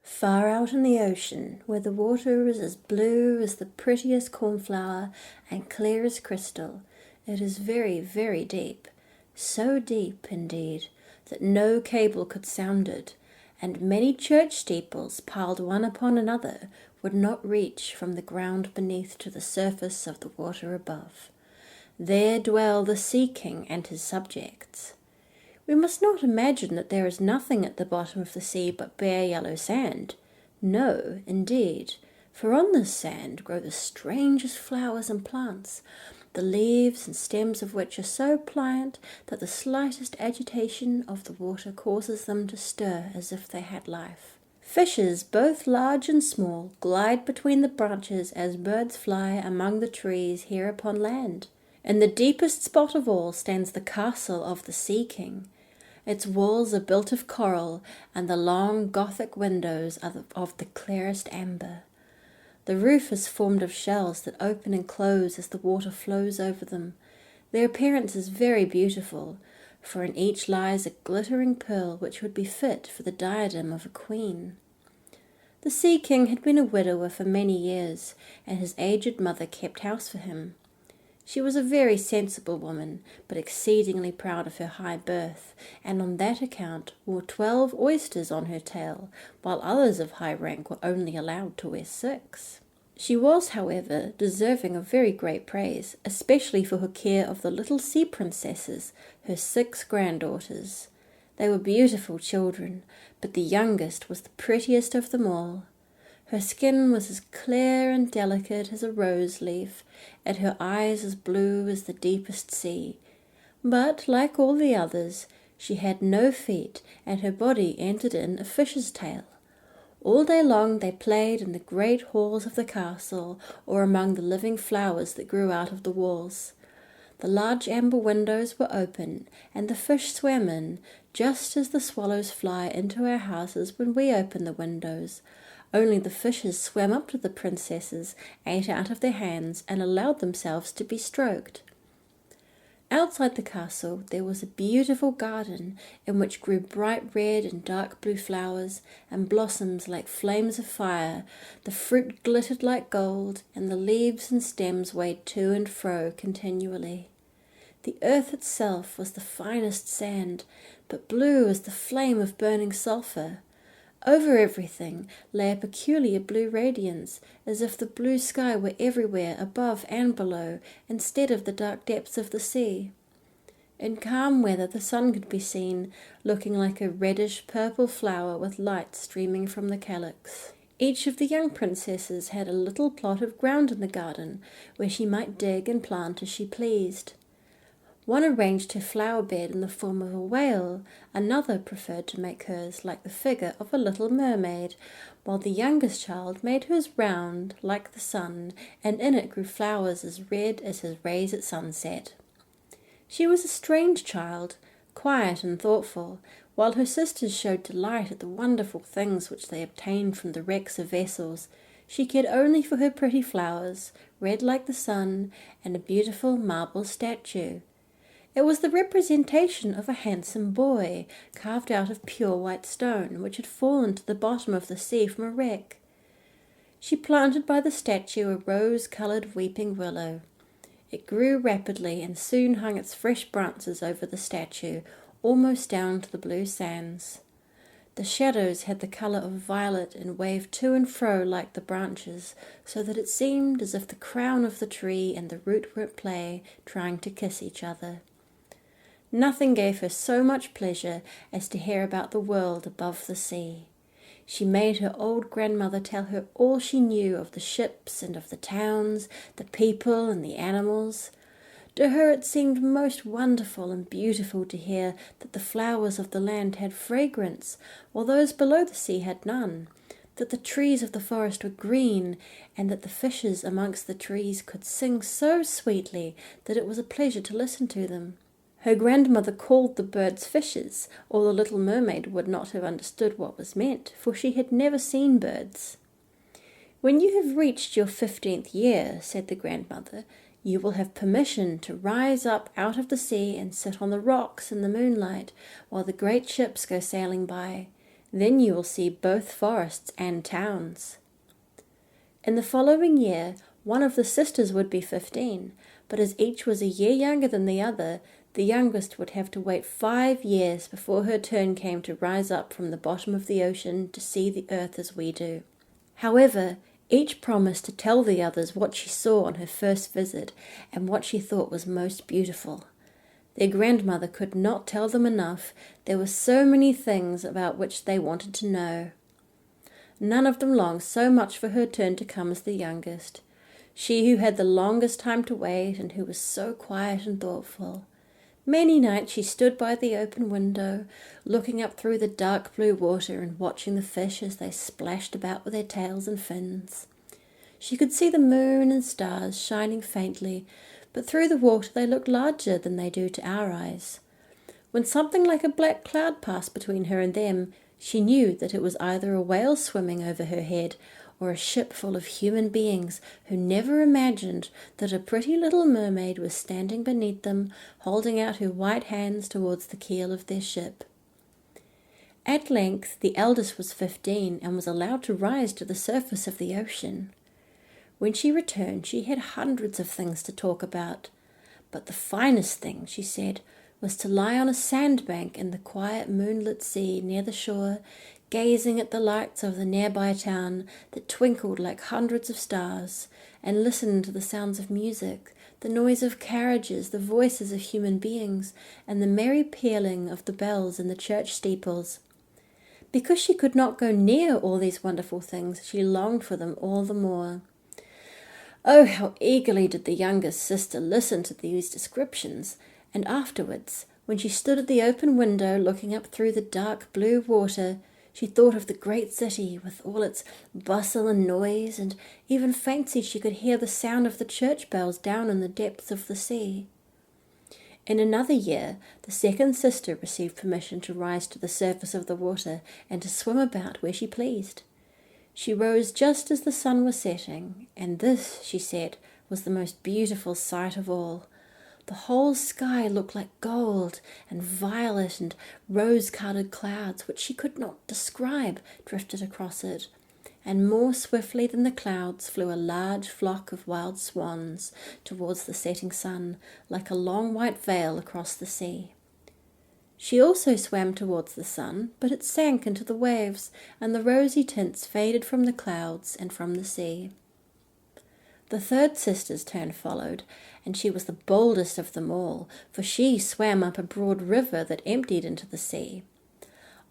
Far out in the ocean, where the water is as blue as the prettiest cornflower and clear as crystal, it is very, very deep. So deep, indeed, that no cable could sound it, and many church steeples, piled one upon another, would not reach from the ground beneath to the surface of the water above. There dwell the Sea King and his subjects. We must not imagine that there is nothing at the bottom of the sea but bare yellow sand. No, indeed, for on this sand grow the strangest flowers and plants, the leaves and stems of which are so pliant that the slightest agitation of the water causes them to stir as if they had life. Fishes, both large and small, glide between the branches as birds fly among the trees here upon land. In the deepest spot of all stands the castle of the Sea King. Its walls are built of coral, and the long Gothic windows are of the clearest amber. The roof is formed of shells that open and close as the water flows over them. Their appearance is very beautiful, for in each lies a glittering pearl which would be fit for the diadem of a queen. The Sea King had been a widower for many years, and his aged mother kept house for him. She was a very sensible woman, but exceedingly proud of her high birth, and on that account wore 12 oysters on her tail, while others of high rank were only allowed to wear 6. She was, however, deserving of very great praise, especially for her care of the little sea princesses, her 6 granddaughters. They were beautiful children, but the youngest was the prettiest of them all. Her skin was as clear and delicate as a rose leaf, and her eyes as blue as the deepest sea. But, like all the others, she had no feet, and her body ended in a fish's tail. All day long they played in the great halls of the castle, or among the living flowers that grew out of the walls. The large amber windows were open, and the fish swam in, just as the swallows fly into our houses when we open the windows. Only the fishes swam up to the princesses, ate out of their hands, and allowed themselves to be stroked. Outside the castle there was a beautiful garden in which grew bright red and dark blue flowers, and blossoms like flames of fire. The fruit glittered like gold, and the leaves and stems waved to and fro continually. The earth itself was the finest sand, but blue as the flame of burning sulphur. Over everything lay a peculiar blue radiance, as if the blue sky were everywhere, above and below, instead of the dark depths of the sea. In calm weather the sun could be seen, looking like a reddish-purple flower with light streaming from the calyx. Each of the young princesses had a little plot of ground in the garden, where she might dig and plant as she pleased. One arranged her flower bed in the form of a whale, another preferred to make hers like the figure of a little mermaid, while the youngest child made hers round, like the sun, and in it grew flowers as red as his rays at sunset. She was a strange child, quiet and thoughtful, while her sisters showed delight at the wonderful things which they obtained from the wrecks of vessels. She cared only for her pretty flowers, red like the sun, and a beautiful marble statue. It was the representation of a handsome boy, carved out of pure white stone, which had fallen to the bottom of the sea from a wreck. She planted by the statue a rose-coloured weeping willow. It grew rapidly and soon hung its fresh branches over the statue, almost down to the blue sands. The shadows had the colour of violet and waved to and fro like the branches, so that it seemed as if the crown of the tree and the root were at play, trying to kiss each other. Nothing gave her so much pleasure as to hear about the world above the sea. She made her old grandmother tell her all she knew of the ships and of the towns, the people and the animals. To her it seemed most wonderful and beautiful to hear that the flowers of the land had fragrance, while those below the sea had none, that the trees of the forest were green, and that the fishes amongst the trees could sing so sweetly that it was a pleasure to listen to them. Her grandmother called the birds fishes, or the little mermaid would not have understood what was meant, for she had never seen birds. "When you have reached your 15th year," said the grandmother, "you will have permission to rise up out of the sea and sit on the rocks in the moonlight, while the great ships go sailing by. Then you will see both forests and towns." In the following year, one of the sisters would be 15, but as each was a year younger than the other, the youngest would have to wait 5 years before her turn came to rise up from the bottom of the ocean to see the earth as we do. However, each promised to tell the others what she saw on her first visit and what she thought was most beautiful. Their grandmother could not tell them enough. There were so many things about which they wanted to know. None of them longed so much for her turn to come as the youngest, she who had the longest time to wait and who was so quiet and thoughtful. Many nights she stood by the open window, looking up through the dark blue water and watching the fish as they splashed about with their tails and fins. She could see the moon and stars shining faintly, but through the water they looked larger than they do to our eyes. When something like a black cloud passed between her and them, she knew that it was either a whale swimming over her head or a ship full of human beings who never imagined that a pretty little mermaid was standing beneath them, holding out her white hands towards the keel of their ship. At length the eldest was 15 and was allowed to rise to the surface of the ocean. When she returned, she had hundreds of things to talk about, but the finest thing, she said, was to lie on a sandbank in the quiet moonlit sea near the shore, gazing at the lights of the nearby town that twinkled like hundreds of stars, and listen to the sounds of music, the noise of carriages, the voices of human beings, and the merry pealing of the bells in the church steeples. Because she could not go near all these wonderful things, she longed for them all the more. Oh, how eagerly did the youngest sister listen to these descriptions, and afterwards, when she stood at the open window looking up through the dark blue water, she thought of the great city with all its bustle and noise, and even fancied she could hear the sound of the church bells down in the depths of the sea. In another year, the second sister received permission to rise to the surface of the water and to swim about where she pleased. She rose just as the sun was setting, and this, she said, was the most beautiful sight of all. The whole sky looked like gold and violet, and rose-colored clouds, which she could not describe, drifted across it. And more swiftly than the clouds flew a large flock of wild swans towards the setting sun, like a long white veil across the sea. She also swam towards the sun, but it sank into the waves, and the rosy tints faded from the clouds and from the sea. The third sister's turn followed, and she was the boldest of them all, for she swam up a broad river that emptied into the sea.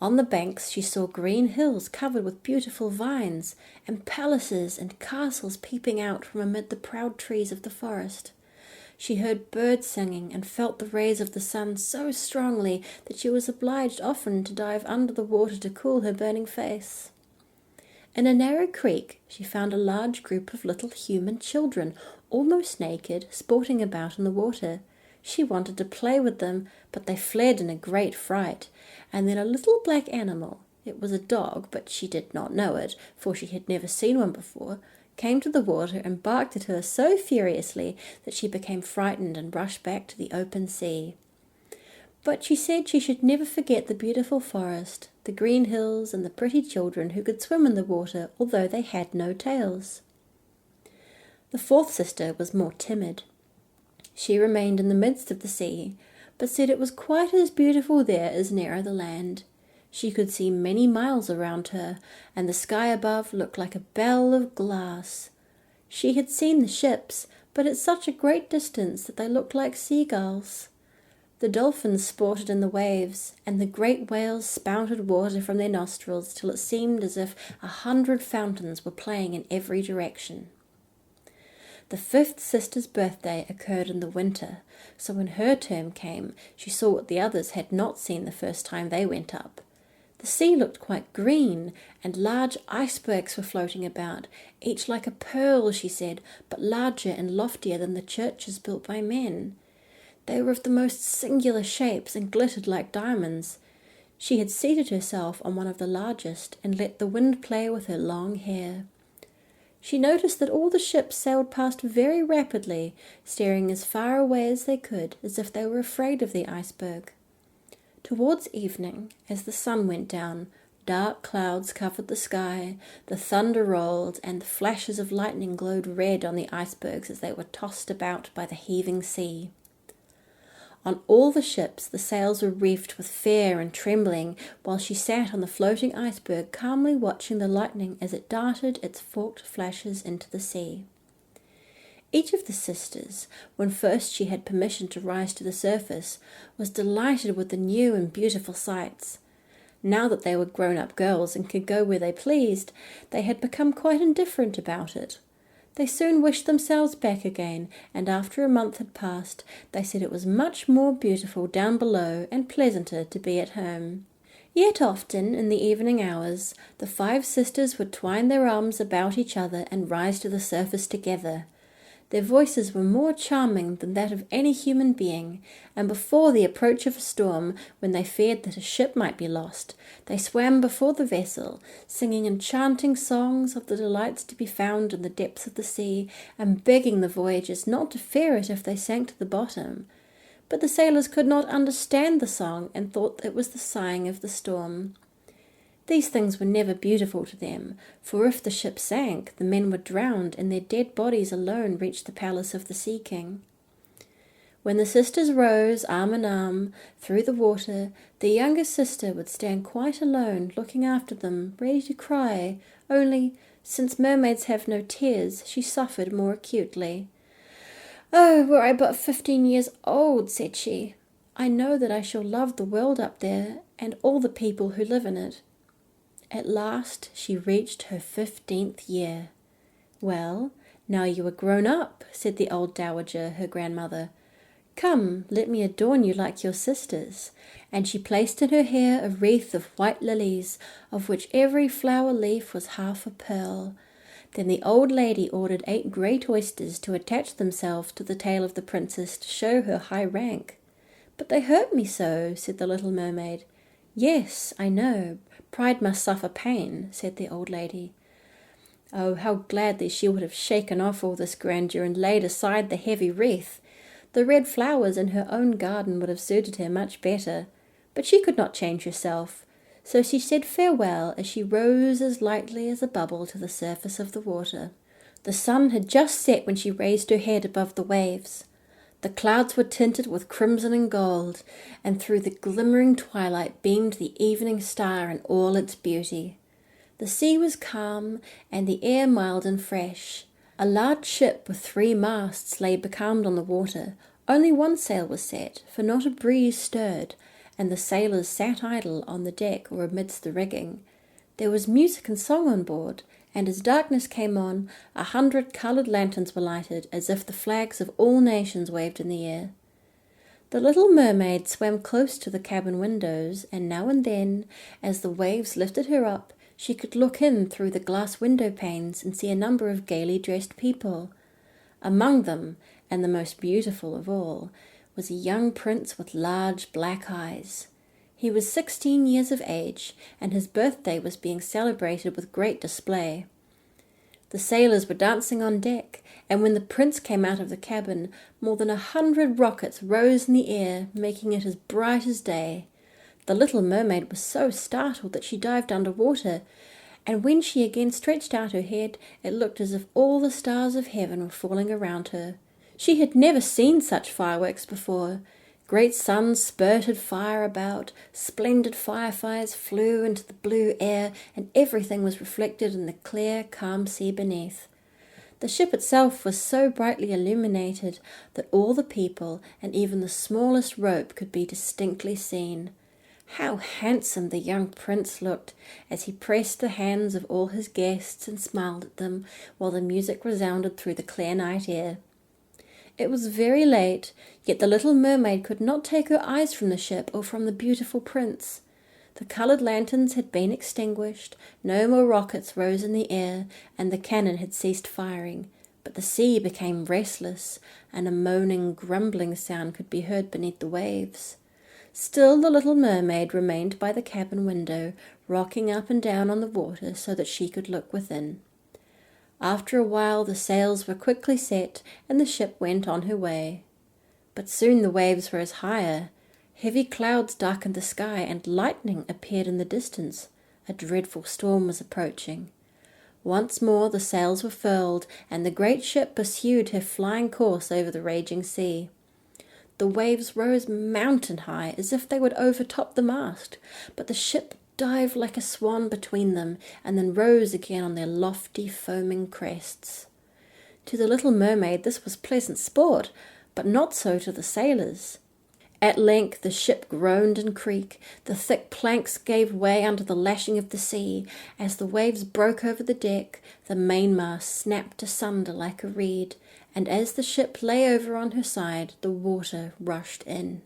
On the banks she saw green hills covered with beautiful vines, and palaces and castles peeping out from amid the proud trees of the forest. She heard birds singing and felt the rays of the sun so strongly that she was obliged often to dive under the water to cool her burning face. In a narrow creek she found a large group of little human children, almost naked, sporting about in the water. She wanted to play with them, but they fled in a great fright, and then a little black animal, it was a dog, but she did not know it, for she had never seen one before, came to the water and barked at her so furiously that she became frightened and rushed back to the open sea. But she said she should never forget the beautiful forest, the green hills, and the pretty children who could swim in the water, although they had no tails. The fourth sister was more timid. She remained in the midst of the sea, but said it was quite as beautiful there as nearer the land. She could see many miles around her, and the sky above looked like a bell of glass. She had seen the ships, but at such a great distance that they looked like seagulls. The dolphins sported in the waves, and the great whales spouted water from their nostrils till it seemed as if 100 fountains were playing in every direction. The fifth sister's birthday occurred in the winter, so when her term came, she saw what the others had not seen the first time they went up. The sea looked quite green, and large icebergs were floating about, each like a pearl, she said, but larger and loftier than the churches built by men. They were of the most singular shapes and glittered like diamonds. She had seated herself on one of the largest and let the wind play with her long hair. She noticed that all the ships sailed past very rapidly, steering as far away as they could, as if they were afraid of the iceberg. Towards evening, as the sun went down, Dark clouds covered the sky, the thunder rolled, and the flashes of lightning glowed red on the icebergs as they were tossed about by the heaving sea. On all the ships the sails were reefed with fear and trembling, while she sat on the floating iceberg calmly watching the lightning as it darted its forked flashes into the sea. Each of the sisters, when first she had permission to rise to the surface, was delighted with the new and beautiful sights. Now that they were grown-up girls and could go where they pleased, they had become quite indifferent about it. They soon wished themselves back again, and after a month had passed, they said it was much more beautiful down below and pleasanter to be at home. Yet often, in the evening hours, the 5 sisters would twine their arms about each other and rise to the surface together. Their voices were more charming than that of any human being, and before the approach of a storm, when they feared that a ship might be lost, they swam before the vessel, singing enchanting songs of the delights to be found in the depths of the sea, and begging the voyagers not to fear it if they sank to the bottom. But the sailors could not understand the song, and thought it was the sighing of the storm. These things were never beautiful to them, for if the ship sank, the men were drowned, and their dead bodies alone reached the palace of the Sea King. When the sisters rose, arm in arm, through the water, the youngest sister would stand quite alone, looking after them, ready to cry, only, since mermaids have no tears, she suffered more acutely. "Oh, were I but 15 years old," said she, "I know that I shall love the world up there, and all the people who live in it." At last she reached her 15th year. "Well, now you are grown up," said the old dowager, her grandmother. "Come, let me adorn you like your sisters." And she placed in her hair a wreath of white lilies, of which every flower leaf was half a pearl. Then the old lady ordered 8 great oysters to attach themselves to the tail of the princess to show her high rank. "But they hurt me so," said the little mermaid. "Yes, I know. Pride must suffer pain," said the old lady. Oh, how gladly she would have shaken off all this grandeur and laid aside the heavy wreath. The red flowers in her own garden would have suited her much better, but she could not change herself, so she said farewell as she rose as lightly as a bubble to the surface of the water. The sun had just set when she raised her head above the waves. The clouds were tinted with crimson and gold, and through the glimmering twilight beamed the evening star in all its beauty. The sea was calm, and the air mild and fresh. A large ship with 3 masts lay becalmed on the water. Only one sail was set, for not a breeze stirred, and the sailors sat idle on the deck or amidst the rigging. There was music and song on board, and as darkness came on, 100 coloured lanterns were lighted, as if the flags of all nations waved in the air. The little mermaid swam close to the cabin windows, and now and then, as the waves lifted her up, she could look in through the glass window panes and see a number of gaily dressed people. Among them, and the most beautiful of all, was a young prince with large black eyes. He was 16 years of age, and his birthday was being celebrated with great display. The sailors were dancing on deck, and when the prince came out of the cabin, more than 100 rockets rose in the air, making it as bright as day. The little mermaid was so startled that she dived under water, and when she again stretched out her head, it looked as if all the stars of heaven were falling around her. She had never seen such fireworks before. Great suns spurted fire about, splendid fireflies flew into the blue air, and everything was reflected in the clear, calm sea beneath. The ship itself was so brightly illuminated that all the people and even the smallest rope could be distinctly seen. How handsome the young prince looked as he pressed the hands of all his guests and smiled at them, while the music resounded through the clear night air. It was very late, yet the little mermaid could not take her eyes from the ship or from the beautiful prince. The coloured lanterns had been extinguished, no more rockets rose in the air, and the cannon had ceased firing. But the sea became restless, and a moaning, grumbling sound could be heard beneath the waves. Still the little mermaid remained by the cabin window, rocking up and down on the water so that she could look within. After a while the sails were quickly set, and the ship went on her way. But soon the waves rose higher. Heavy clouds darkened the sky, and lightning appeared in the distance. A dreadful storm was approaching. Once more the sails were furled, and the great ship pursued her flying course over the raging sea. The waves rose mountain high, as if they would overtop the mast, but the ship dived like a swan between them, and then rose again on their lofty, foaming crests. To the little mermaid this was pleasant sport, but not so to the sailors. At length the ship groaned and creaked, the thick planks gave way under the lashing of the sea. As the waves broke over the deck, the mainmast snapped asunder like a reed, and as the ship lay over on her side, the water rushed in.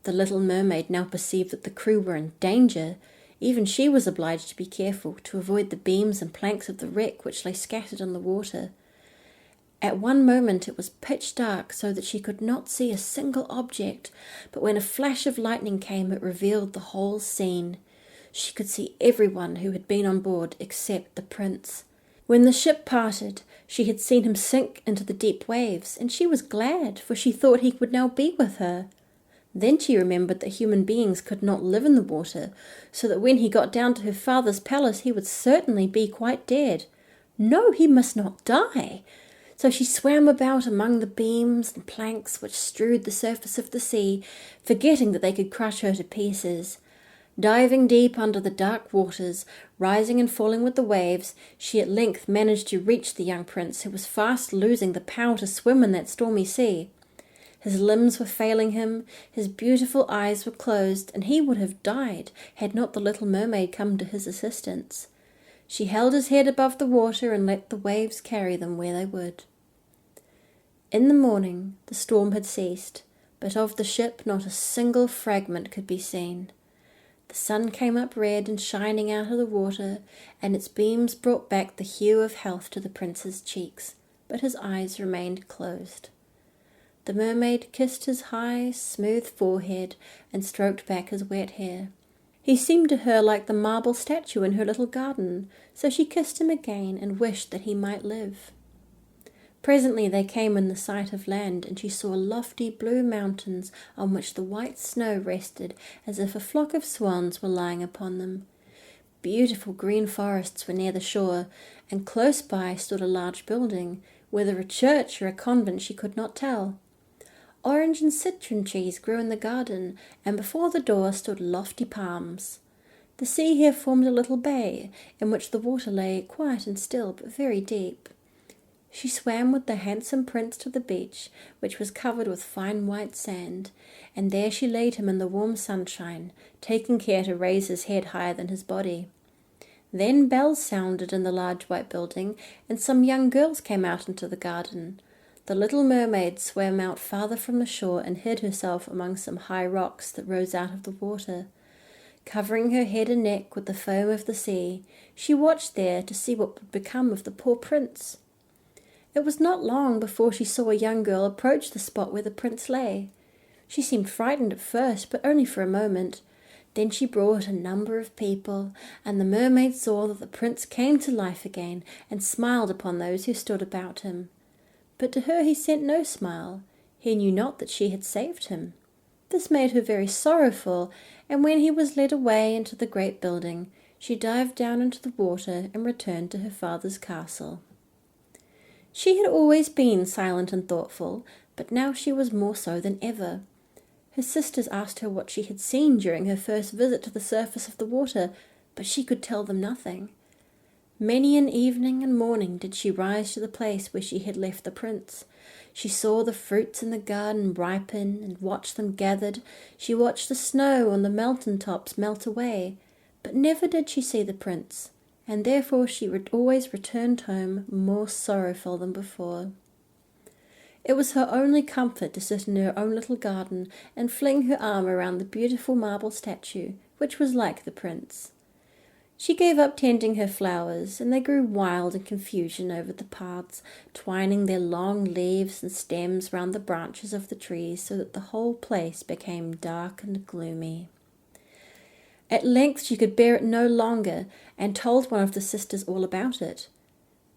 The little mermaid now perceived that the crew were in danger. Even she was obliged to be careful, to avoid the beams and planks of the wreck which lay scattered on the water. At one moment it was pitch dark, so that she could not see a single object, but when a flash of lightning came, it revealed the whole scene. She could see everyone who had been on board, except the prince. When the ship parted, she had seen him sink into the deep waves, and she was glad, for she thought he would now be with her. Then she remembered that human beings could not live in the water, so that when he got down to her father's palace he would certainly be quite dead. No, he must not die. So she swam about among the beams and planks which strewed the surface of the sea, forgetting that they could crush her to pieces. Diving deep under the dark waters, rising and falling with the waves, she at length managed to reach the young prince, who was fast losing the power to swim in that stormy sea. His limbs were failing him, his beautiful eyes were closed, and he would have died had not the little mermaid come to his assistance. She held his head above the water and let the waves carry them where they would. In the morning the storm had ceased, but of the ship not a single fragment could be seen. The sun came up red and shining out of the water, and its beams brought back the hue of health to the prince's cheeks, but his eyes remained closed. The mermaid kissed his high, smooth forehead and stroked back his wet hair. He seemed to her like the marble statue in her little garden, so she kissed him again and wished that he might live. Presently they came in the sight of land, and she saw lofty blue mountains on which the white snow rested as if a flock of swans were lying upon them. Beautiful green forests were near the shore, and close by stood a large building, whether a church or a convent she could not tell. Orange and citron trees grew in the garden, and before the door stood lofty palms. The sea here formed a little bay, in which the water lay quiet and still, but very deep. She swam with the handsome prince to the beach, which was covered with fine white sand, and there she laid him in the warm sunshine, taking care to raise his head higher than his body. Then bells sounded in the large white building, and some young girls came out into the garden. The little mermaid swam out farther from the shore and hid herself among some high rocks that rose out of the water. Covering her head and neck with the foam of the sea, she watched there to see what would become of the poor prince. It was not long before she saw a young girl approach the spot where the prince lay. She seemed frightened at first, but only for a moment. Then she brought a number of people, and the mermaid saw that the prince came to life again and smiled upon those who stood about him. But to her he sent no smile. He knew not that she had saved him. This made her very sorrowful, and when he was led away into the great building, she dived down into the water and returned to her father's castle. She had always been silent and thoughtful, but now she was more so than ever. Her sisters asked her what she had seen during her first visit to the surface of the water, but she could tell them nothing. Many an evening and morning did she rise to the place where she had left the prince. She saw the fruits in the garden ripen and watched them gathered. She watched the snow on the mountain tops melt away, but never did she see the prince, and therefore she always returned home more sorrowful than before. It was her only comfort to sit in her own little garden and fling her arm around the beautiful marble statue, which was like the prince. She gave up tending her flowers, and they grew wild in confusion over the paths, twining their long leaves and stems round the branches of the trees, so that the whole place became dark and gloomy. At length she could bear it no longer, and told one of the sisters all about it.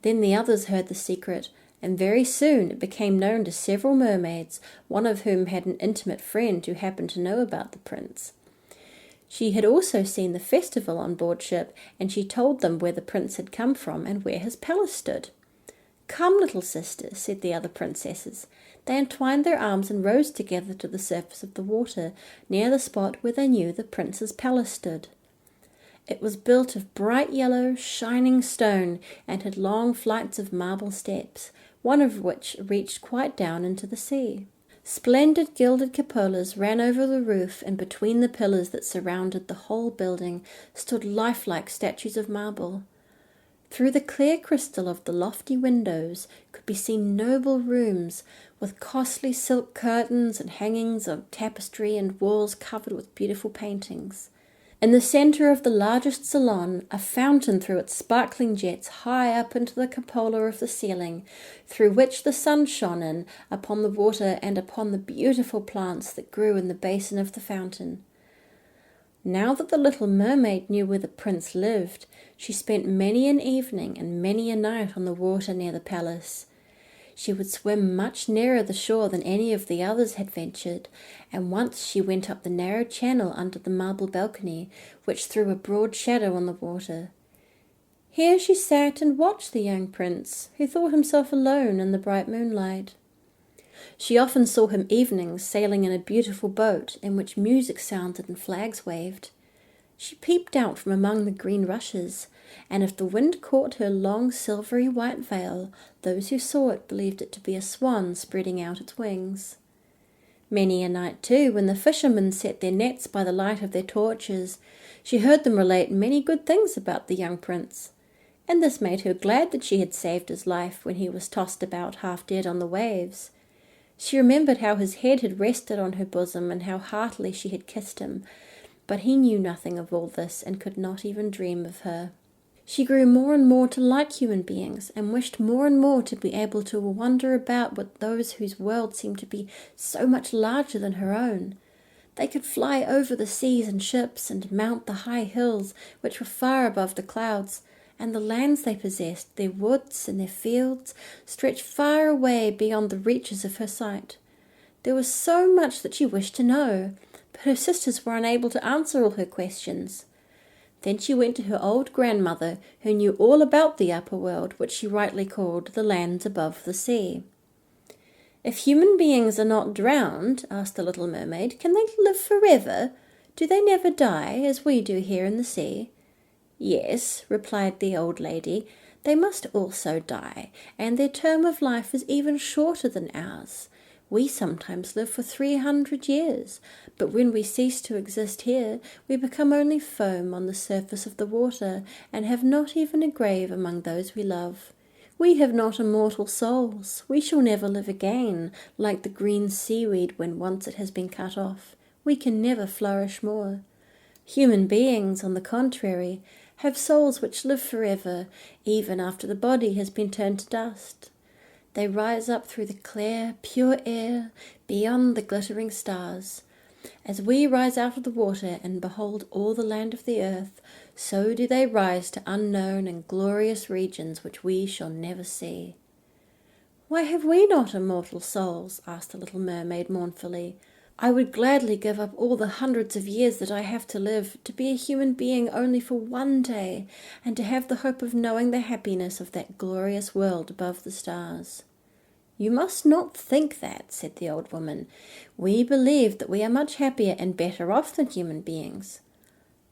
Then the others heard the secret, and very soon it became known to several mermaids, one of whom had an intimate friend who happened to know about the prince. She had also seen the festival on board ship, and she told them where the prince had come from and where his palace stood. "Come, little sister," said the other princesses. They entwined their arms and rose together to the surface of the water, near the spot where they knew the prince's palace stood. It was built of bright yellow, shining stone, and had long flights of marble steps, one of which reached quite down into the sea. Splendid gilded cupolas ran over the roof, and between the pillars that surrounded the whole building stood lifelike statues of marble. Through the clear crystal of the lofty windows could be seen noble rooms with costly silk curtains and hangings of tapestry and walls covered with beautiful paintings. In the centre of the largest salon, a fountain threw its sparkling jets high up into the cupola of the ceiling, through which the sun shone in upon the water and upon the beautiful plants that grew in the basin of the fountain. Now that the little mermaid knew where the prince lived, she spent many an evening and many a night on the water near the palace. She would swim much nearer the shore than any of the others had ventured, and once she went up the narrow channel under the marble balcony, which threw a broad shadow on the water. Here she sat and watched the young prince, who thought himself alone in the bright moonlight. She often saw him evenings sailing in a beautiful boat in which music sounded and flags waved. She peeped out from among the green rushes, and if the wind caught her long silvery white veil, those who saw it believed it to be a swan spreading out its wings. Many a night, too, when the fishermen set their nets by the light of their torches, she heard them relate many good things about the young prince, and this made her glad that she had saved his life when he was tossed about half dead on the waves. She remembered how his head had rested on her bosom and how heartily she had kissed him, but he knew nothing of all this and could not even dream of her. She grew more and more to like human beings, and wished more and more to be able to wander about with those whose world seemed to be so much larger than her own. They could fly over the seas in ships, and mount the high hills which were far above the clouds, and the lands they possessed, their woods and their fields, stretched far away beyond the reaches of her sight. There was so much that she wished to know, but her sisters were unable to answer all her questions. Then she went to her old grandmother, who knew all about the upper world, which she rightly called the lands above the sea. "If human beings are not drowned," asked the little mermaid, "can they live forever? Do they never die, as we do here in the sea?" "Yes," replied the old lady, "they must also die, and their term of life is even shorter than ours. We sometimes live for 300 years, but when we cease to exist here, we become only foam on the surface of the water, and have not even a grave among those we love. We have not immortal souls. We shall never live again, like the green seaweed when once it has been cut off. We can never flourish more. Human beings, on the contrary, have souls which live forever, even after the body has been turned to dust. They rise up through the clear, pure air, beyond the glittering stars. As we rise out of the water and behold all the land of the earth, so do they rise to unknown and glorious regions which we shall never see." "Why have we not immortal souls?" asked the little mermaid mournfully. "I would gladly give up all the hundreds of years that I have to live, to be a human being only for one day, and to have the hope of knowing the happiness of that glorious world above the stars." "You must not think that," said the old woman. "We believe that we are much happier and better off than human beings."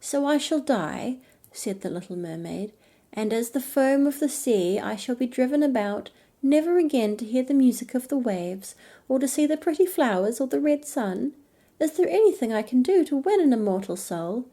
"So I shall die," said the little mermaid, "and as the foam of the sea I shall be driven about, never again to hear the music of the waves, or to see the pretty flowers or the red sun? Is there anything I can do to win an immortal soul?"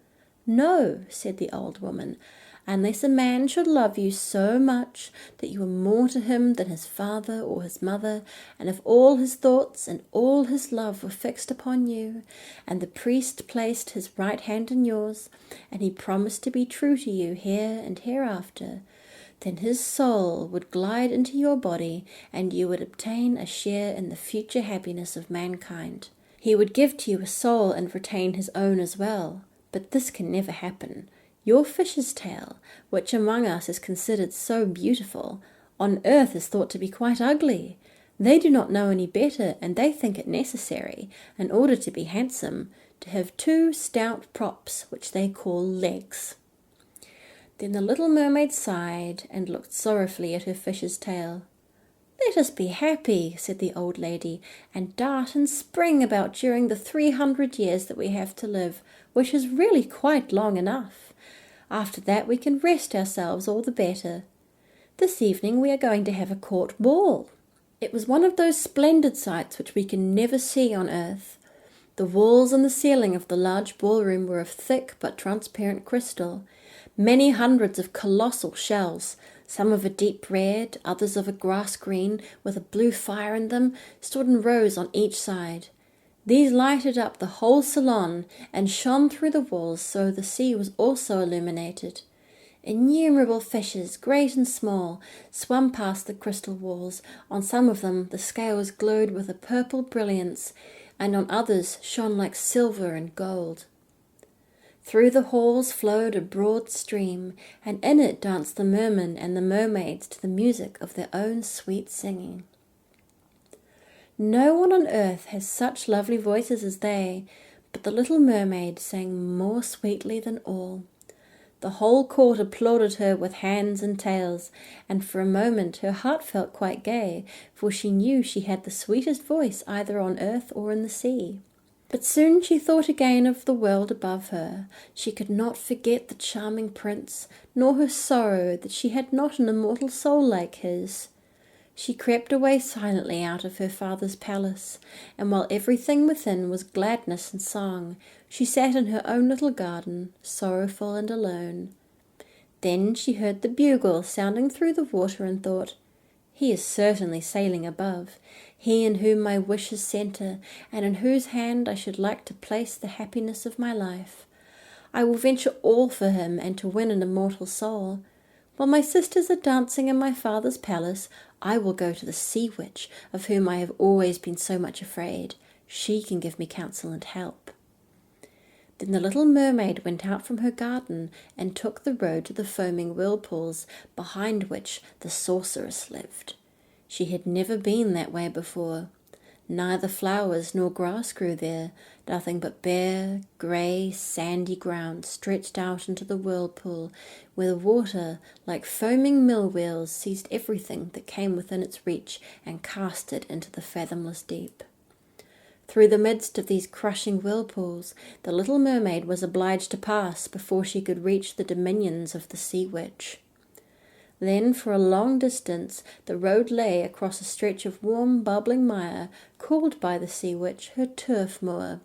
"No," said the old woman, "unless a man should love you so much that you are more to him than his father or his mother, and if all his thoughts and all his love were fixed upon you, and the priest placed his right hand in yours, and he promised to be true to you here and hereafter, then his soul would glide into your body, and you would obtain a share in the future happiness of mankind. He would give to you a soul and retain his own as well. But this can never happen. Your fish's tail, which among us is considered so beautiful, on earth is thought to be quite ugly. They do not know any better, and they think it necessary, in order to be handsome, to have 2 stout props, which they call legs. Then the little mermaid sighed and looked sorrowfully at her fish's tail. "Let us be happy," said the old lady, "and dart and spring about during the 300 years that we have to live, which is really quite long enough. After that we can rest ourselves all the better. This evening we are going to have a court ball." It was one of those splendid sights which we can never see on earth. The walls and the ceiling of the large ballroom were of thick but transparent crystal. Many hundreds of colossal shells, some of a deep red, others of a grass green, with a blue fire in them, stood in rows on each side. These lighted up the whole salon and shone through the walls, so the sea was also illuminated. Innumerable fishes, great and small, swam past the crystal walls. On some of them the scales glowed with a purple brilliance, and on others shone like silver and gold. Through the halls flowed a broad stream, and in it danced the mermen and the mermaids to the music of their own sweet singing. No one on earth has such lovely voices as they, but the little mermaid sang more sweetly than all. The whole court applauded her with hands and tails, and for a moment her heart felt quite gay, for she knew she had the sweetest voice either on earth or in the sea. But soon she thought again of the world above her. She could not forget the charming prince, nor her sorrow that she had not an immortal soul like his. She crept away silently out of her father's palace, and while everything within was gladness and song, she sat in her own little garden, sorrowful and alone. Then she heard the bugle sounding through the water and thought, "He is certainly sailing above, he in whom my wishes centre, and in whose hand I should like to place the happiness of my life. I will venture all for him and to win an immortal soul. While my sisters are dancing in my father's palace, I will go to the sea witch, of whom I have always been so much afraid. She can give me counsel and help." Then the little mermaid went out from her garden and took the road to the foaming whirlpools, behind which the sorceress lived. She had never been that way before. Neither flowers nor grass grew there, nothing but bare, grey, sandy ground stretched out into the whirlpool, where the water, like foaming mill wheels, seized everything that came within its reach and cast it into the fathomless deep. Through the midst of these crushing whirlpools, the little mermaid was obliged to pass before she could reach the dominions of the sea witch. Then for a long distance the road lay across a stretch of warm bubbling mire, called by the sea witch her turf moor.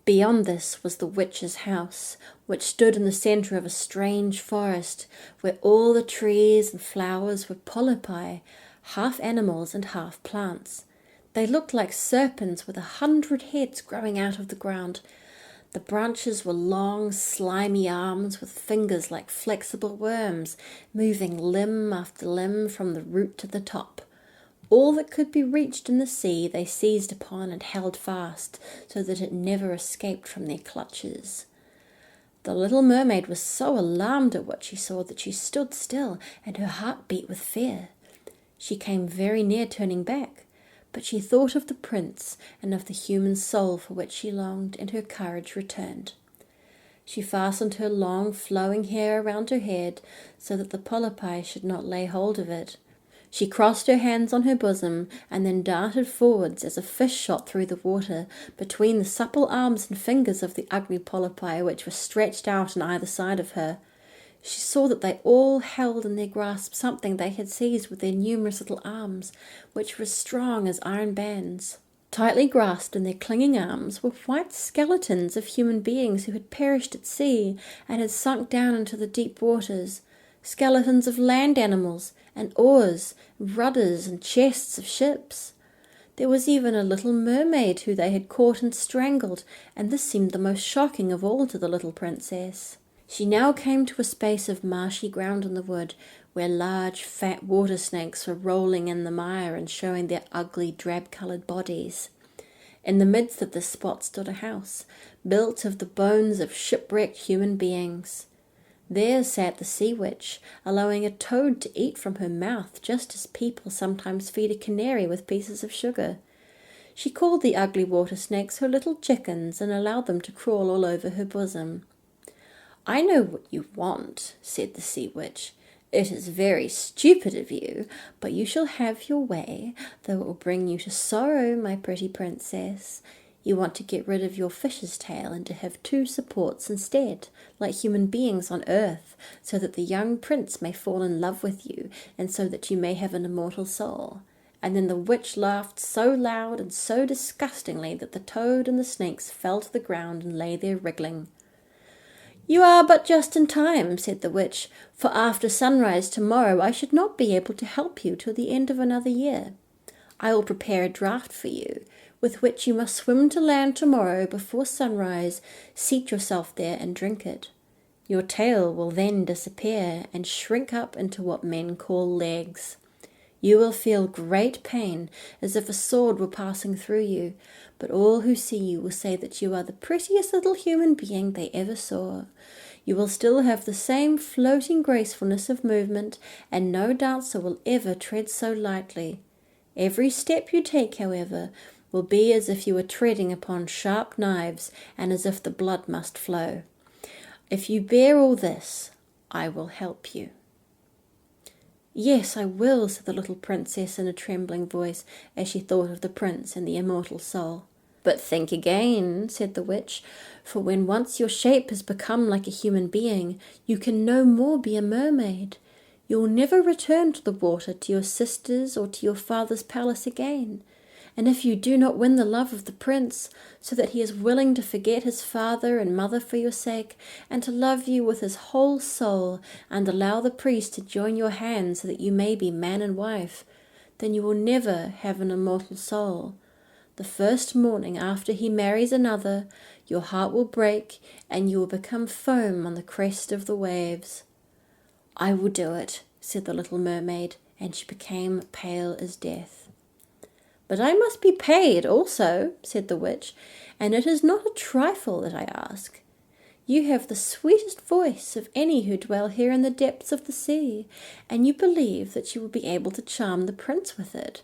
Beyond this was the witch's house, which stood in the centre of a strange forest, where all the trees and flowers were polypi, half animals and half plants. They looked like serpents with 100 heads growing out of the ground. The branches were long, slimy arms with fingers like flexible worms, moving limb after limb from the root to the top. All that could be reached in the sea they seized upon and held fast, so that it never escaped from their clutches. The little mermaid was so alarmed at what she saw that she stood still, and her heart beat with fear. She came very near turning back, but she thought of the prince and of the human soul for which she longed, and her courage returned. She fastened her long flowing hair around her head so that the polypi should not lay hold of it. She crossed her hands on her bosom and then darted forwards as a fish shot through the water between the supple arms and fingers of the ugly polypi which were stretched out on either side of her. She saw that they all held in their grasp something they had seized with their numerous little arms, which were as strong as iron bands. Tightly grasped in their clinging arms were white skeletons of human beings who had perished at sea and had sunk down into the deep waters, skeletons of land animals, and oars, rudders, and chests of ships. There was even a little mermaid who they had caught and strangled, and this seemed the most shocking of all to the little princess. She now came to a space of marshy ground in the wood, where large fat water snakes were rolling in the mire and showing their ugly drab-coloured bodies. In the midst of this spot stood a house, built of the bones of shipwrecked human beings. There sat the sea witch, allowing a toad to eat from her mouth, just as people sometimes feed a canary with pieces of sugar. She called the ugly water snakes her little chickens and allowed them to crawl all over her bosom. "I know what you want," said the sea witch. "It is very stupid of you, but you shall have your way, though it will bring you to sorrow, my pretty princess. You want to get rid of your fish's tail and to have two supports instead, like human beings on earth, so that the young prince may fall in love with you, and so that you may have an immortal soul." And then the witch laughed so loud and so disgustingly that the toad and the snakes fell to the ground and lay there wriggling. "You are but just in time," said the witch, "for after sunrise tomorrow I should not be able to help you till the end of another year. I will prepare a draught for you, with which you must swim to land tomorrow before sunrise, seat yourself there and drink it. Your tail will then disappear and shrink up into what men call legs. You will feel great pain, as if a sword were passing through you, but all who see you will say that you are the prettiest little human being they ever saw. You will still have the same floating gracefulness of movement, and no dancer will ever tread so lightly. Every step you take, however, will be as if you were treading upon sharp knives, and as if the blood must flow. If you bear all this, I will help you." "Yes, I will," said the little princess in a trembling voice, as she thought of the prince and the immortal soul. "But think again," said the witch, "for when once your shape has become like a human being, you can no more be a mermaid. You will never return to the water, to your sisters, or to your father's palace again. And if you do not win the love of the prince, so that he is willing to forget his father and mother for your sake, and to love you with his whole soul, and allow the priest to join your hands so that you may be man and wife, then you will never have an immortal soul. The first morning after he marries another, your heart will break, and you will become foam on the crest of the waves." "I will do it," said the little mermaid, and she became pale as death. "But I must be paid also," said the witch, "and it is not a trifle that I ask. You have the sweetest voice of any who dwell here in the depths of the sea, and you believe that you will be able to charm the prince with it.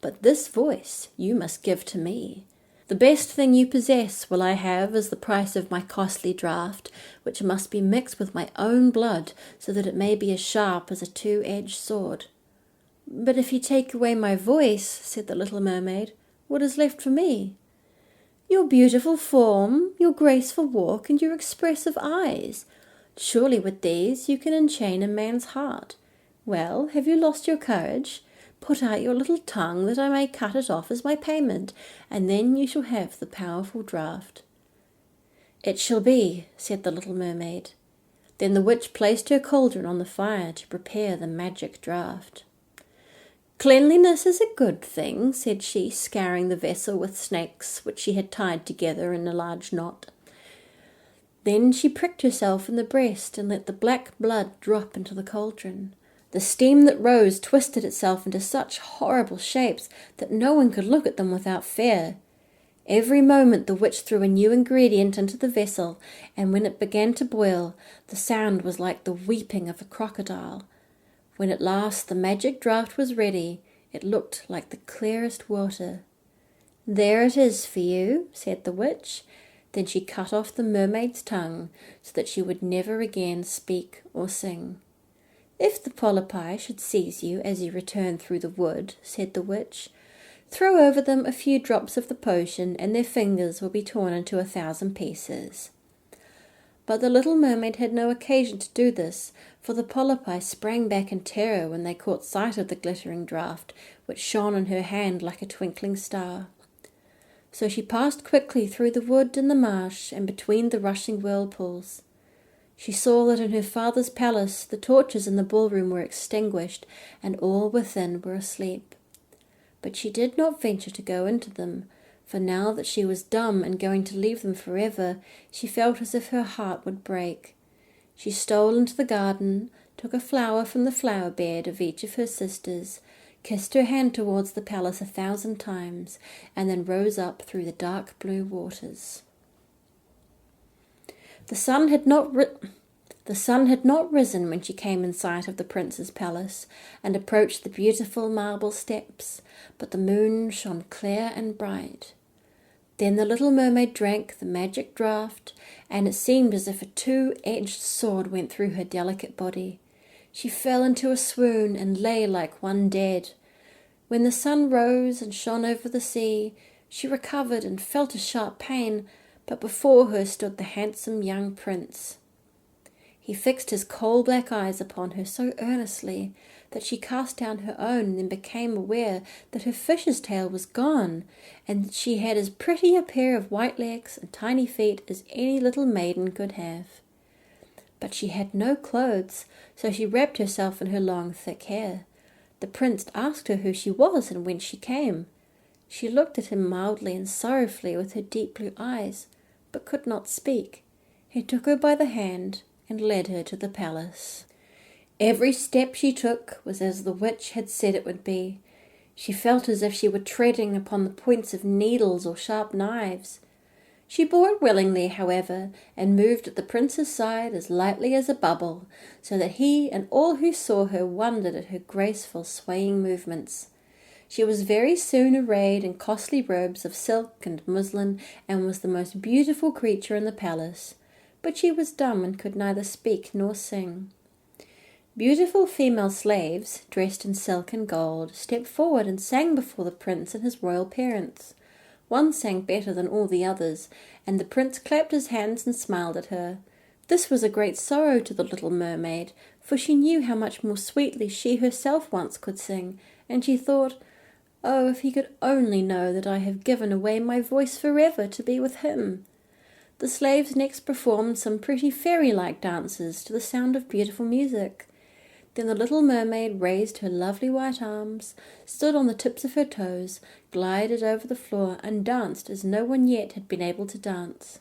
But this voice you must give to me. The best thing you possess will I have as the price of my costly draught, which must be mixed with my own blood, so that it may be as sharp as a two-edged sword." "But if you take away my voice," said the little mermaid, "what is left for me?" "Your beautiful form, your graceful walk, and your expressive eyes. Surely with these you can enchain a man's heart. Well, have you lost your courage? Put out your little tongue that I may cut it off as my payment, and then you shall have the powerful draught." "It shall be," said the little mermaid. Then the witch placed her cauldron on the fire to prepare the magic draught. "Cleanliness is a good thing," said she, scouring the vessel with snakes which she had tied together in a large knot. Then she pricked herself in the breast and let the black blood drop into the cauldron. The steam that rose twisted itself into such horrible shapes that no one could look at them without fear. Every moment the witch threw a new ingredient into the vessel, and when it began to boil, the sound was like the weeping of a crocodile. When at last the magic draught was ready, it looked like the clearest water. "There it is for you," said the witch. Then she cut off the mermaid's tongue, so that she would never again speak or sing. "If the polypi should seize you as you return through the wood," said the witch, "throw over them a few drops of the potion, and their fingers will be torn into 1,000 pieces." But the little mermaid had no occasion to do this, for the polypi sprang back in terror when they caught sight of the glittering draught, which shone in her hand like a twinkling star. So she passed quickly through the wood and the marsh, and between the rushing whirlpools. She saw that in her father's palace the torches in the ballroom were extinguished, and all within were asleep. But she did not venture to go into them, for now that she was dumb and going to leave them forever, she felt as if her heart would break. She stole into the garden, took a flower from the flower bed of each of her sisters, kissed her hand towards the palace 1,000 times, and then rose up through the dark blue waters. The sun had The sun had not risen when she came in sight of the prince's palace and approached the beautiful marble steps, but the moon shone clear and bright. Then the little mermaid drank the magic draught, and it seemed as if a two-edged sword went through her delicate body. She fell into a swoon and lay like one dead. When the sun rose and shone over the sea, she recovered and felt a sharp pain, but before her stood the handsome young prince. He fixed his coal-black eyes upon her so earnestly that she cast down her own and then became aware that her fish's tail was gone, and that she had as pretty a pair of white legs and tiny feet as any little maiden could have. But she had no clothes, so she wrapped herself in her long, thick hair. The prince asked her who she was and whence she came. She looked at him mildly and sorrowfully with her deep blue eyes, but could not speak. He took her by the hand and led her to the palace. Every step she took was as the witch had said it would be. She felt as if she were treading upon the points of needles or sharp knives. She bore it willingly, however, and moved at the prince's side as lightly as a bubble, so that he and all who saw her wondered at her graceful swaying movements. She was very soon arrayed in costly robes of silk and muslin, and was the most beautiful creature in the palace. But she was dumb and could neither speak nor sing. Beautiful female slaves, dressed in silk and gold, stepped forward and sang before the prince and his royal parents. One sang better than all the others, and the prince clapped his hands and smiled at her. This was a great sorrow to the little mermaid, for she knew how much more sweetly she herself once could sing, and she thought, "Oh, if he could only know that I have given away my voice forever to be with him." The slaves next performed some pretty fairy-like dances to the sound of beautiful music. Then the little mermaid raised her lovely white arms, stood on the tips of her toes, glided over the floor, and danced as no one yet had been able to dance.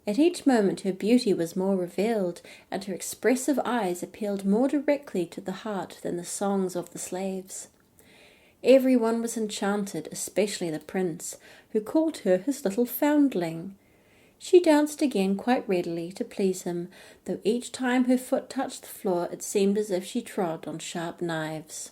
At each moment her beauty was more revealed, and her expressive eyes appealed more directly to the heart than the songs of the slaves. Everyone was enchanted, especially the prince, who called her his little foundling. She danced again quite readily to please him, though each time her foot touched the floor it seemed as if she trod on sharp knives.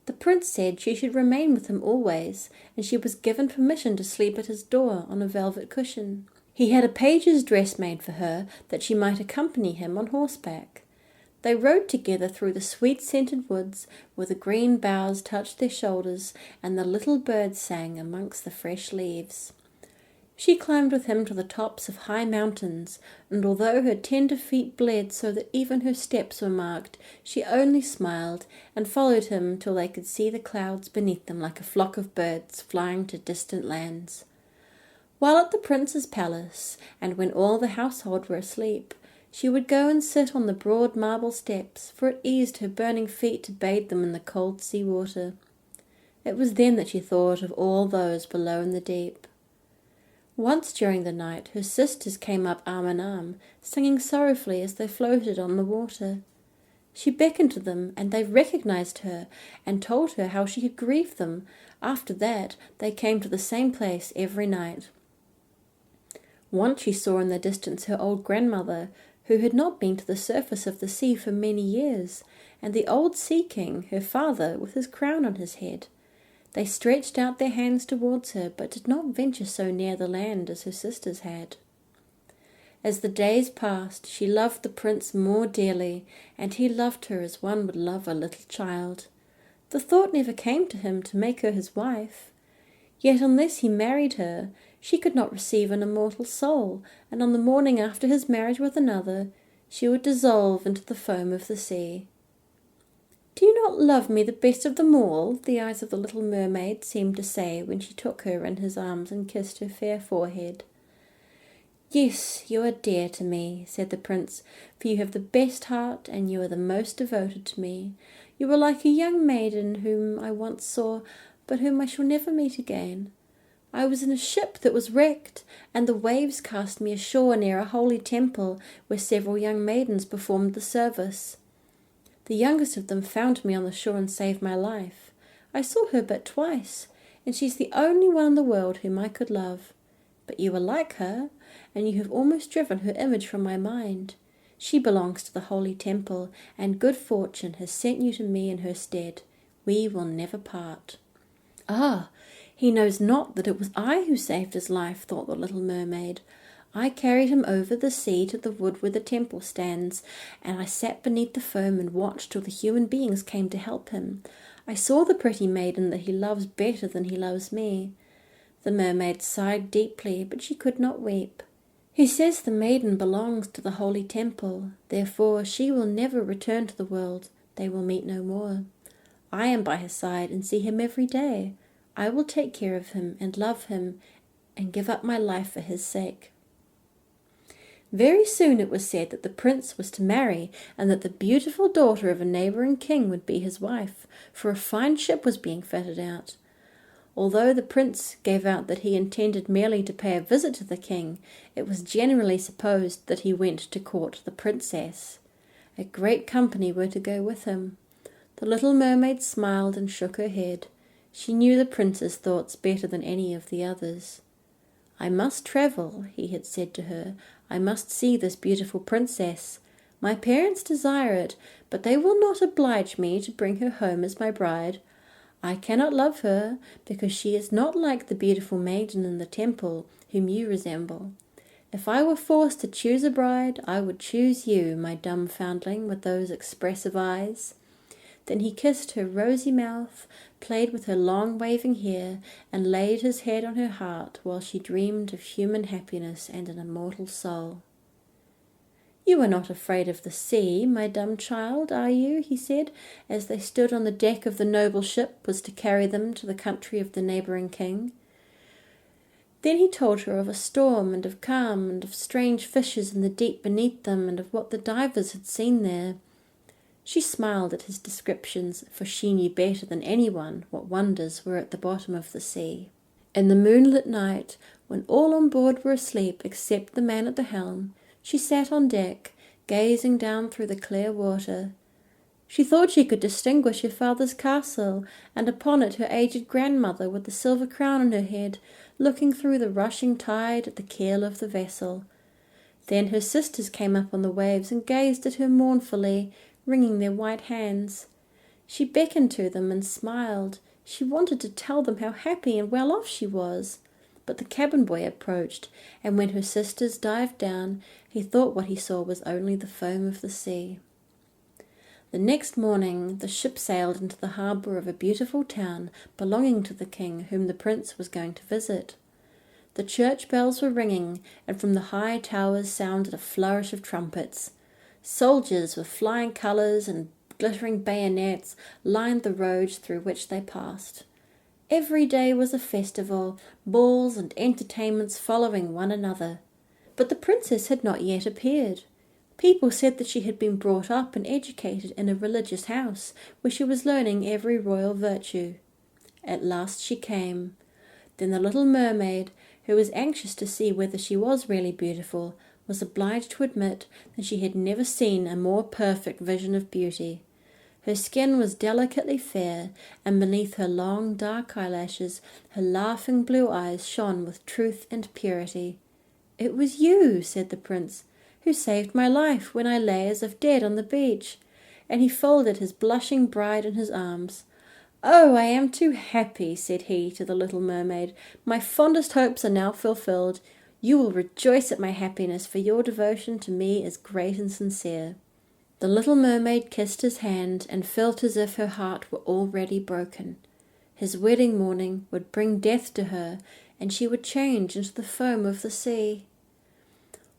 The prince said she should remain with him always, and she was given permission to sleep at his door on a velvet cushion. He had a page's dress made for her, that she might accompany him on horseback. They rode together through the sweet-scented woods, where the green boughs touched their shoulders, and the little birds sang amongst the fresh leaves. She climbed with him to the tops of high mountains, and although her tender feet bled so that even her steps were marked, she only smiled, and followed him till they could see the clouds beneath them like a flock of birds flying to distant lands. While at the prince's palace, and when all the household were asleep, she would go and sit on the broad marble steps, for it eased her burning feet to bathe them in the cold sea water. It was then that she thought of all those below in the deep. Once during the night her sisters came up arm in arm, singing sorrowfully as they floated on the water. She beckoned to them, and they recognized her, and told her how she had grieved them. After that they came to the same place every night. Once she saw in the distance her old grandmother, who had not been to the surface of the sea for many years, and the old sea king, her father, with his crown on his head. They stretched out their hands towards her, but did not venture so near the land as her sisters had. As the days passed, she loved the prince more dearly, and he loved her as one would love a little child. The thought never came to him to make her his wife. Yet unless he married her, she could not receive an immortal soul, and on the morning after his marriage with another, she would dissolve into the foam of the sea. "Do you not love me the best of them all?" the eyes of the little mermaid seemed to say when she took her in his arms and kissed her fair forehead. "Yes, you are dear to me," said the prince, "for you have the best heart, and you are the most devoted to me. You are like a young maiden whom I once saw, but whom I shall never meet again. I was in a ship that was wrecked, and the waves cast me ashore near a holy temple where several young maidens performed the service. The youngest of them found me on the shore and saved my life. I saw her but twice, and she's the only one in the world whom I could love. But you are like her, and you have almost driven her image from my mind. She belongs to the holy temple, and good fortune has sent you to me in her stead. We will never part." "Ah, he knows not that it was I who saved his life," thought the little mermaid. "I carried him over the sea to the wood where the temple stands, and I sat beneath the foam and watched till the human beings came to help him. I saw the pretty maiden that he loves better than he loves me." The mermaid sighed deeply, but she could not weep. "He says the maiden belongs to the holy temple, therefore she will never return to the world. They will meet no more. I am by his side and see him every day. I will take care of him and love him and give up my life for his sake." Very soon it was said that the prince was to marry, and that the beautiful daughter of a neighbouring king would be his wife, for a fine ship was being fitted out. Although the prince gave out that he intended merely to pay a visit to the king, it was generally supposed that he went to court the princess. A great company were to go with him. The little mermaid smiled and shook her head. She knew the prince's thoughts better than any of the others. "I must travel," he had said to her. "I must see this beautiful princess. My parents desire it, but they will not oblige me to bring her home as my bride. I cannot love her, because she is not like the beautiful maiden in the temple, whom you resemble. If I were forced to choose a bride, I would choose you, my dumb foundling with those expressive eyes." Then he kissed her rosy mouth, played with her long waving hair, and laid his head on her heart while she dreamed of human happiness and an immortal soul. "You are not afraid of the sea, my dumb child, are you?" he said, as they stood on the deck of the noble ship was to carry them to the country of the neighbouring king. Then he told her of a storm and of calm and of strange fishes in the deep beneath them and of what the divers had seen there. She smiled at his descriptions, for she knew better than anyone what wonders were at the bottom of the sea. In the moonlit night, when all on board were asleep except the man at the helm, she sat on deck, gazing down through the clear water. She thought she could distinguish her father's castle, and upon it her aged grandmother with the silver crown on her head, looking through the rushing tide at the keel of the vessel. Then her sisters came up on the waves and gazed at her mournfully, wringing their white hands. She beckoned to them and smiled. She wanted to tell them how happy and well off she was. But the cabin boy approached, and when her sisters dived down, he thought what he saw was only the foam of the sea. The next morning the ship sailed into the harbour of a beautiful town belonging to the king whom the prince was going to visit. The church bells were ringing, and from the high towers sounded a flourish of trumpets. Soldiers with flying colours and glittering bayonets lined the roads through which they passed. Every day was a festival, balls and entertainments following one another. But the princess had not yet appeared. People said that she had been brought up and educated in a religious house, where she was learning every royal virtue. At last she came. Then the little mermaid, who was anxious to see whether she was really beautiful, was obliged to admit that she had never seen a more perfect vision of beauty. Her skin was delicately fair, and beneath her long dark eyelashes her laughing blue eyes shone with truth and purity. "It was you," said the prince, "who saved my life when I lay as if dead on the beach." And he folded his blushing bride in his arms. "Oh, I am too happy," said he to the little mermaid. "My fondest hopes are now fulfilled. You will rejoice at my happiness, for your devotion to me is great and sincere." The little mermaid kissed his hand and felt as if her heart were already broken. His wedding morning would bring death to her, and she would change into the foam of the sea.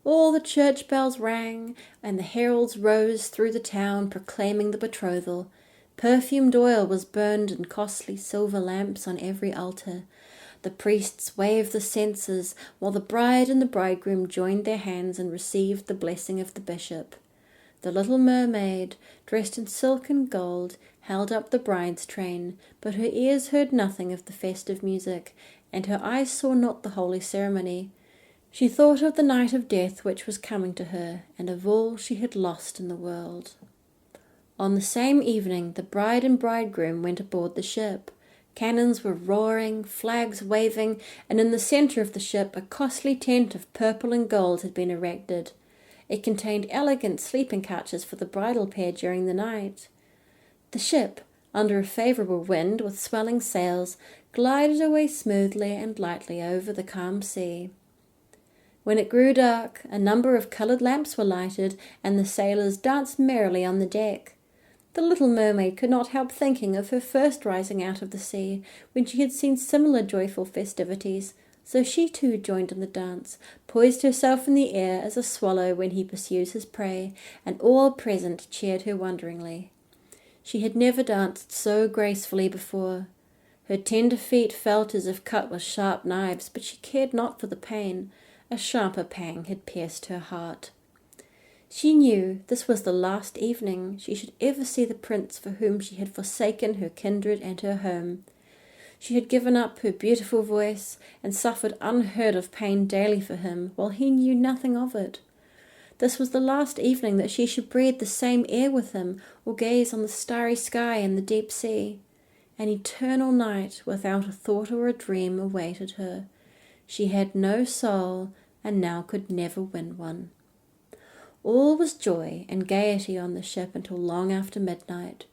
All the church bells rang, and the heralds rose through the town proclaiming the betrothal. Perfumed oil was burned in costly silver lamps on every altar. The priests waved the censers, while the bride and the bridegroom joined their hands and received the blessing of the bishop. The little mermaid, dressed in silk and gold, held up the bride's train, but her ears heard nothing of the festive music, and her eyes saw not the holy ceremony. She thought of the night of death which was coming to her, and of all she had lost in the world. On the same evening the bride and bridegroom went aboard the ship. Cannons were roaring, flags waving, and in the centre of the ship a costly tent of purple and gold had been erected. It contained elegant sleeping couches for the bridal pair during the night. The ship, under a favourable wind with swelling sails, glided away smoothly and lightly over the calm sea. When it grew dark, a number of coloured lamps were lighted, and the sailors danced merrily on the deck. The little mermaid could not help thinking of her first rising out of the sea, when she had seen similar joyful festivities, so she too joined in the dance, poised herself in the air as a swallow when he pursues his prey, and all present cheered her wonderingly. She had never danced so gracefully before. Her tender feet felt as if cut with sharp knives, but she cared not for the pain. A sharper pang had pierced her heart. She knew this was the last evening she should ever see the prince for whom she had forsaken her kindred and her home. She had given up her beautiful voice and suffered unheard of pain daily for him, while he knew nothing of it. This was the last evening that she should breathe the same air with him, or gaze on the starry sky and the deep sea. An eternal night without a thought or a dream awaited her. She had no soul, and now could never win one. All was joy and gaiety on the ship until long after midnight.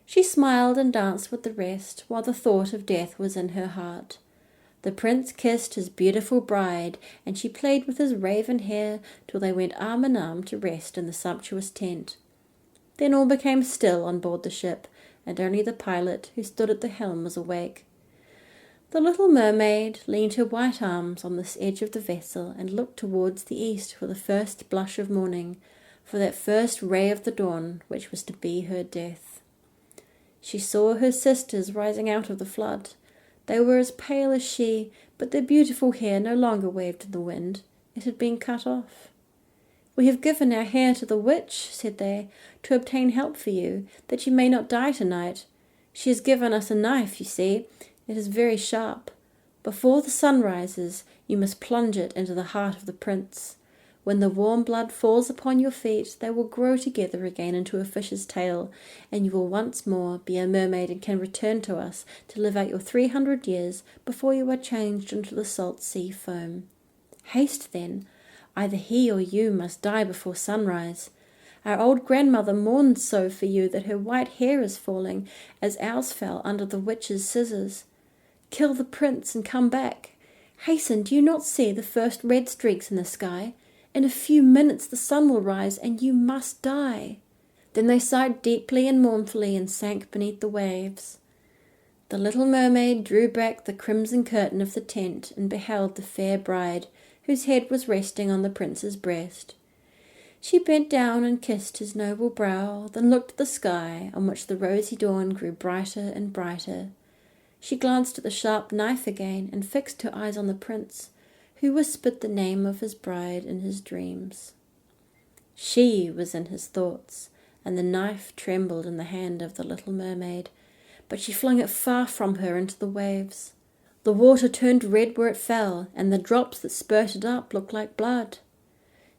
She smiled and danced with the rest, while the thought of death was in her heart. The prince kissed his beautiful bride, and she played with his raven hair till they went arm in arm to rest in the sumptuous tent. Then all became still on board the ship, and only the pilot, who stood at the helm, was awake. The little mermaid leaned her white arms on the edge of the vessel and looked towards the east for the first blush of morning, for that first ray of the dawn which was to be her death. She saw her sisters rising out of the flood. They were as pale as she, but their beautiful hair no longer waved in the wind. It had been cut off. "We have given our hair to the witch," said they, "to obtain help for you, that you may not die tonight. She has given us a knife, you see. It is very sharp. Before the sun rises, you must plunge it into the heart of the prince. When the warm blood falls upon your feet, they will grow together again into a fish's tail, and you will once more be a mermaid and can return to us to live out your 300 years before you are changed into the salt sea foam. Haste then. Either he or you must die before sunrise. Our old grandmother mourns so for you that her white hair is falling, as ours fell under the witch's scissors. Kill the prince and come back. Hasten, do you not see the first red streaks in the sky? In a few minutes the sun will rise, and you must die." Then they sighed deeply and mournfully and sank beneath the waves. The little mermaid drew back the crimson curtain of the tent and beheld the fair bride, whose head was resting on the prince's breast. She bent down and kissed his noble brow, then looked at the sky, on which the rosy dawn grew brighter and brighter. She glanced at the sharp knife again and fixed her eyes on the prince, who whispered the name of his bride in his dreams. She was in his thoughts, and the knife trembled in the hand of the little mermaid, but she flung it far from her into the waves. The water turned red where it fell, and the drops that spurted up looked like blood.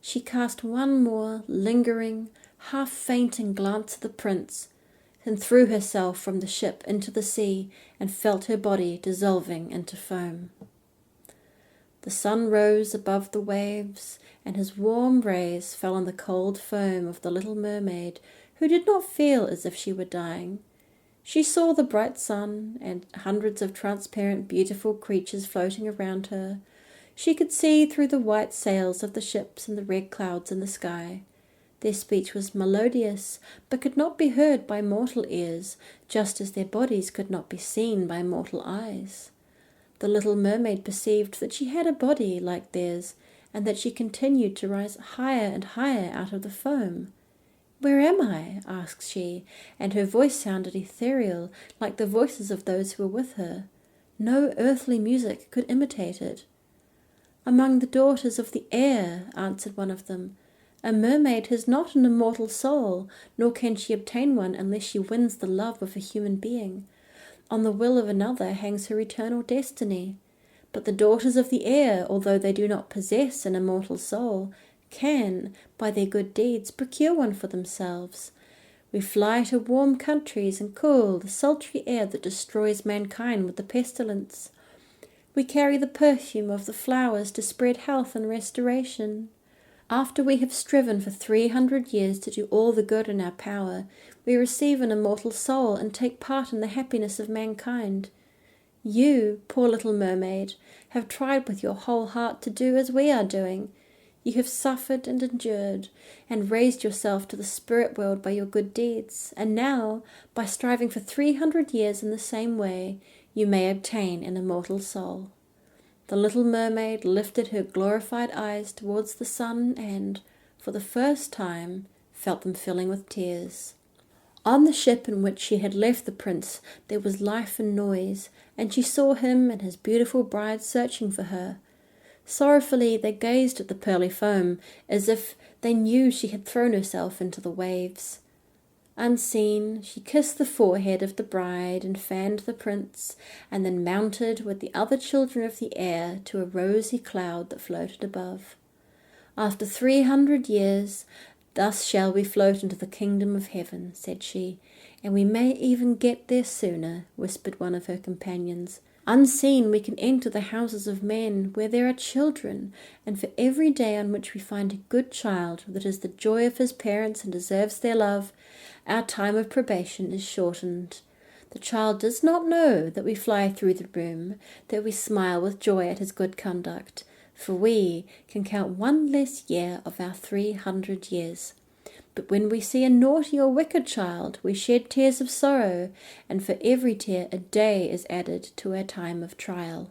She cast one more lingering, half-fainting glance at the prince, then threw herself from the ship into the sea and felt her body dissolving into foam. The sun rose above the waves, and his warm rays fell on the cold foam of the little mermaid, who did not feel as if she were dying. She saw the bright sun and hundreds of transparent, beautiful creatures floating around her. She could see through the white sails of the ships and the red clouds in the sky. Their speech was melodious, but could not be heard by mortal ears, just as their bodies could not be seen by mortal eyes. The little mermaid perceived that she had a body like theirs, and that she continued to rise higher and higher out of the foam. "Where am I?" asked she, and her voice sounded ethereal, like the voices of those who were with her. No earthly music could imitate it. "Among the daughters of the air," answered one of them. "A mermaid has not an immortal soul, nor can she obtain one unless she wins the love of a human being. On the will of another hangs her eternal destiny. But the daughters of the air, although they do not possess an immortal soul, can, by their good deeds, procure one for themselves. We fly to warm countries and cool the sultry air that destroys mankind with the pestilence. We carry the perfume of the flowers to spread health and restoration. After we have striven for 300 years to do all the good in our power, we receive an immortal soul and take part in the happiness of mankind. You, poor little mermaid, have tried with your whole heart to do as we are doing. You have suffered and endured, and raised yourself to the spirit world by your good deeds, and now, by striving for 300 years in the same way, you may obtain an immortal soul. The little mermaid lifted her glorified eyes towards the sun and, for the first time, felt them filling with tears. On the ship in which she had left the prince there was life and noise, and she saw him and his beautiful bride searching for her. Sorrowfully they gazed at the pearly foam, as if they knew she had thrown herself into the waves. Unseen, she kissed the forehead of the bride and fanned the prince, and then mounted with the other children of the air to a rosy cloud that floated above. After 300 years, thus shall we float into the kingdom of heaven, said she, and we may even get there sooner, whispered one of her companions. Unseen, we can enter the houses of men where there are children, and for every day on which we find a good child that is the joy of his parents and deserves their love, our time of probation is shortened. The child does not know that we fly through the room, that we smile with joy at his good conduct, for we can count one less year of our 300 years. But when we see a naughty or wicked child, we shed tears of sorrow, and for every tear a day is added to our time of trial.